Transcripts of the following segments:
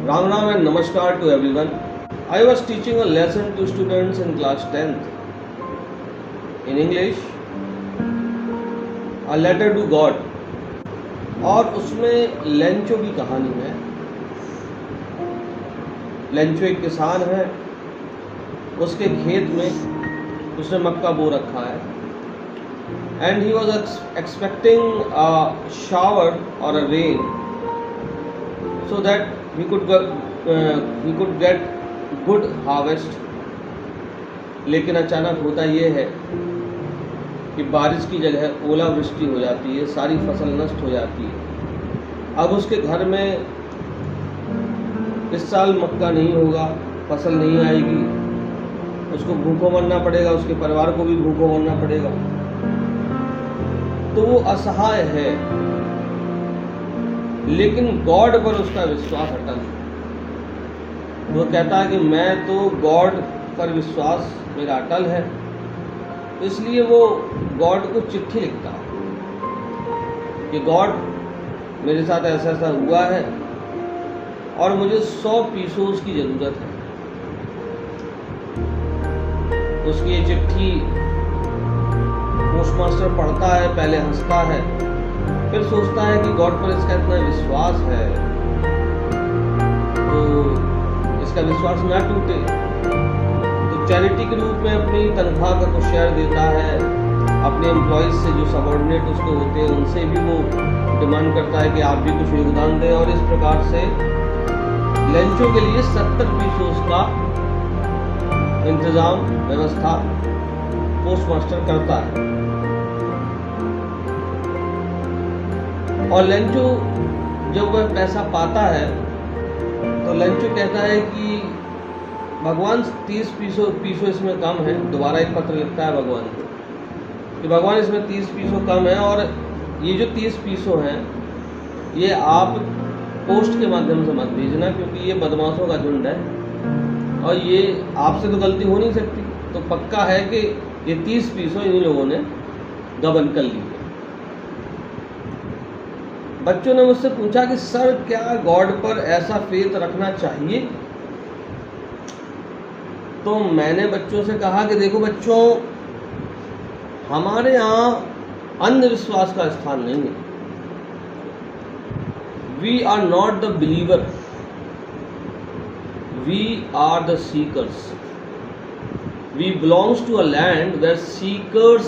Ram Ram and Namaskar to everyone. I was teaching a lesson to students in class 10th in English, a letter to God. और उसमें Lencho की कहानी है। Lencho एक किसान है, उसके खेत में उसने मक्का बो रखा है and he was expecting a shower or a rain so that he could get good harvest. लेकिन अचानक होता ये है कि बारिश की जगह ओलावृष्टि हो जाती है, सारी फसल नष्ट हो जाती है। अब उसके घर में इस साल मक्का नहीं होगा, फसल नहीं आएगी, उसको भूखों मरना पड़ेगा, उसके परिवार को भी भूखों मरना पड़ेगा। तो वो असहाय है, लेकिन गॉड पर उसका विश्वास अटल है। वो कहता है कि मैं तो गॉड पर विश्वास मेरा अटल है, इसलिए वो गॉड को चिट्ठी लिखता है कि गॉड मेरे साथ ऐसा ऐसा हुआ है और मुझे 100 पीसोस की ज़रूरत है। उसकी ये चिट्ठी पोस्टमास्टर पढ़ता है, पहले हंसता है, फिर सोचता है कि गॉड पर इसका इतना विश्वास है तो इसका विश्वास ना टूटे, तो चैरिटी के रूप में अपनी तनख्वाह का कुछ शेयर देता है। अपने एम्प्लॉयज़ से जो सबॉर्डिनेट उसके होते हैं उनसे भी वो डिमांड करता है कि आप भी कुछ योगदान दें, और इस प्रकार से लेंचो के लिए 70 पीसोस का इंतजाम व्यवस्था पोस्टमास्टर करता है। और लेंचो जब वह पैसा पाता है तो लेंचो कहता है कि भगवान 30 पीसो इसमें कम है। दोबारा एक पत्र लिखता है भगवान को कि भगवान इसमें 30 पीसो कम है, और ये जो 30 पीसो हैं ये आप पोस्ट के माध्यम से मत भेजना, क्योंकि ये बदमाशों का झुंड है और ये आपसे तो गलती हो नहीं सकती। तो पक्का है कि ये 30 पीसो इन लोगों ने गबन कर ली है। बच्चों ने मुझसे पूछा कि सर क्या गॉड पर ऐसा फेथ रखना चाहिए? तो मैंने बच्चों से कहा कि देखो बच्चों, हमारे यहाँ अंधविश्वास का स्थान नहीं है। We are not the believer, we are the seekers. We belongs to a land where seekers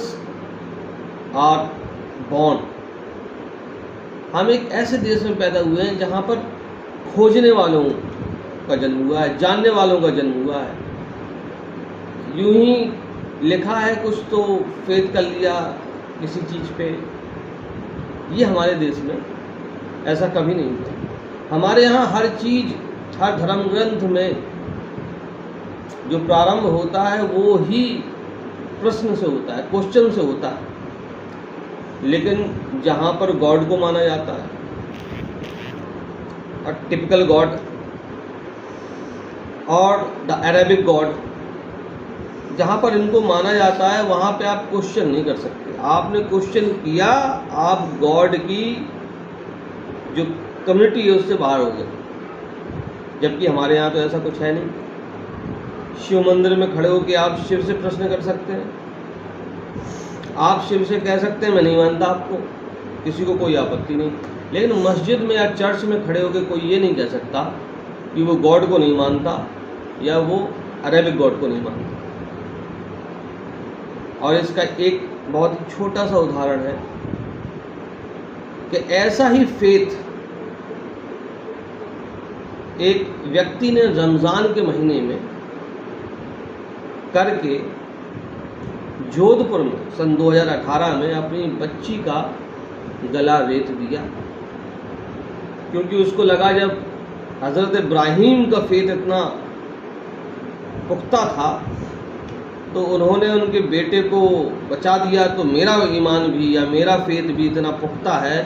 are born. हम एक ऐसे देश में पैदा हुए हैं जहाँ पर खोजने वालों का जन्म हुआ है, जानने वालों का जन्म हुआ है। यूं ही लिखा है कुछ तो फेथ कर लिया किसी चीज़ पे, ये हमारे देश में ऐसा कभी नहीं हुआ। हमारे यहाँ हर चीज़, हर धर्म ग्रंथ में जो प्रारंभ होता है वो ही प्रश्न से होता है, क्वेश्चन से होता है। लेकिन जहाँ पर गॉड को माना जाता है, और टिपिकल गॉड और द अरेबिक गॉड, जहाँ पर इनको माना जाता है वहाँ पे आप क्वेश्चन नहीं कर सकते। आपने क्वेश्चन किया, आप गॉड की जो कम्युनिटी है उससे बाहर हो गए। जबकि हमारे यहाँ तो ऐसा कुछ है नहीं। शिव मंदिर में खड़े होकर आप शिव से प्रश्न कर सकते हैं, आप शिव से कह सकते हैं मैं नहीं मानता आपको, किसी को कोई आपत्ति नहीं। लेकिन मस्जिद में या चर्च में खड़े होकर कोई ये नहीं कह सकता कि वो गॉड को नहीं मानता या वो अरेबिक गॉड को नहीं मानता। और इसका एक बहुत ही छोटा सा उदाहरण है कि ऐसा ही फेथ एक व्यक्ति ने रमज़ान के महीने में करके जोधपुर में सन 2018 में अपनी बच्ची का गला रेत दिया, क्योंकि उसको लगा जब हज़रत इब्राहीम का फेथ इतना पुख्ता था तो उन्होंने उनके बेटे को बचा दिया, तो मेरा ईमान भी या मेरा फेथ भी इतना पुख्ता है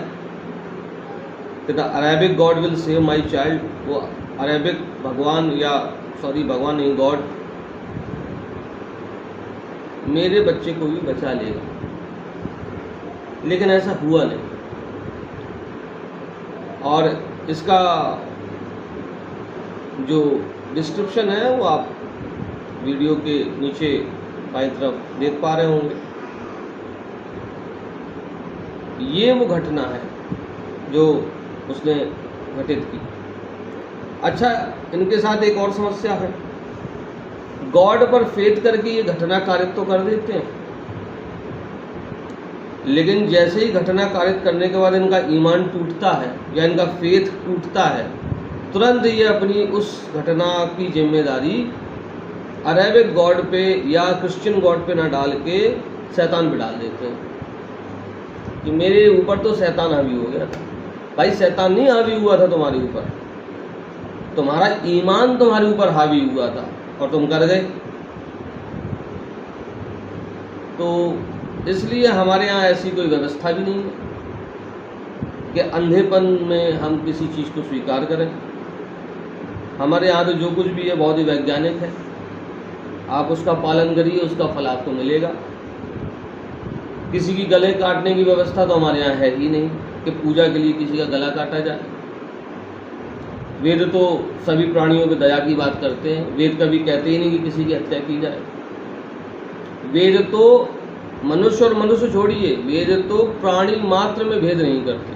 कि the Arabic God will save my child. वो अरेबिक भगवान भगवान नहीं, गॉड मेरे बच्चे को भी बचा लेगा। लेकिन ऐसा हुआ नहीं। और इसका जो डिस्क्रिप्शन है वो आप वीडियो के नीचे बाईं तरफ देख पा रहे होंगे। ये वो घटना है जो उसने घटित की। अच्छा, इनके साथ एक और समस्या है, गॉड पर फेथ करके ये घटना कारित तो कर देते हैं, लेकिन जैसे ही घटना कारित करने के बाद इनका ईमान टूटता है या इनका फेथ टूटता है, तुरंत ये अपनी उस घटना की जिम्मेदारी अरेबिक गॉड पे या क्रिश्चियन गॉड पे ना डाल के शैतान पे डाल देते हैं कि मेरे ऊपर तो शैतान हावी हो गया था। भाई, शैतान नहीं हावी हुआ था तुम्हारे ऊपर, तुम्हारा ईमान तुम्हारे ऊपर हावी हुआ था और तुम कर गए। तो इसलिए हमारे यहाँ ऐसी कोई व्यवस्था भी नहीं है कि अंधेपन में हम किसी चीज़ को स्वीकार करें। हमारे यहाँ तो जो कुछ भी है बहुत ही वैज्ञानिक है, आप उसका पालन करिए, उसका फल आपको मिलेगा। किसी की गले काटने की व्यवस्था तो हमारे यहाँ है ही नहीं कि पूजा के लिए किसी का गला काटा जाए। वेद तो सभी प्राणियों पे दया की बात करते हैं, वेद कभी कहते ही नहीं कि किसी की हत्या की जाए। वेद तो मनुष्य और मनुष्य छोड़िए, वेद तो प्राणी मात्र में भेद नहीं करते।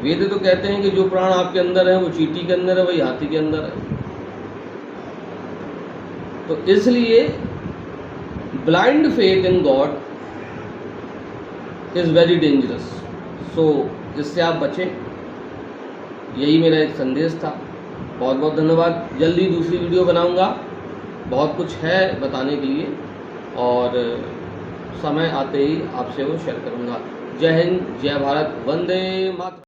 वेद तो कहते हैं कि जो प्राण आपके अंदर है वो चींटी के अंदर है, वही हाथी के अंदर है। तो इसलिए blind faith in God is very dangerous. So इससे आप बचें, यही मेरा एक संदेश था। बहुत बहुत धन्यवाद। जल्दी दूसरी वीडियो बनाऊंगा, बहुत कुछ है बताने के लिए और समय आते ही आपसे वो शेयर करूंगा। जय हिंद, जय भारत, वंदे मातरम।